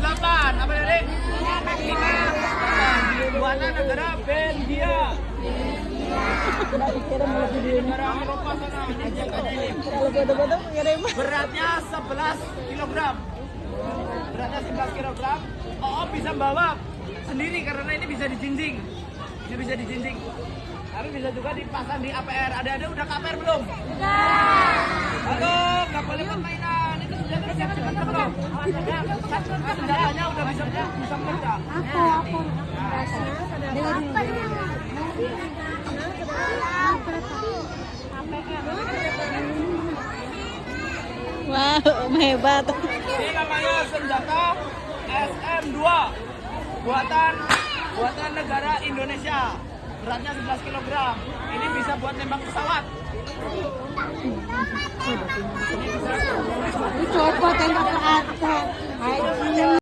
8. Apa tadi? P5. Buatan negara Belgia. Negara Eropa sana. Kalau foto-foto mengirim. Beratnya 11 kg. Beratnya 11 kg. Oh, bisa bawa sendiri karena ini bisa dijinjing. Ini bisa dijinjing. Tapi bisa juga dipasang di APR. Ada udah KPR belum? Udah. Halo, nggak boleh permainan. Itu senjata bisa dipegang belum? Senjatanya udah bisa meledak. Aku. Wow, hebat. Ini namanya senjata SM2. Buatan negara Indonesia. Beratnya 11 kg. Ini bisa buat nembak pesawat. Ini bisa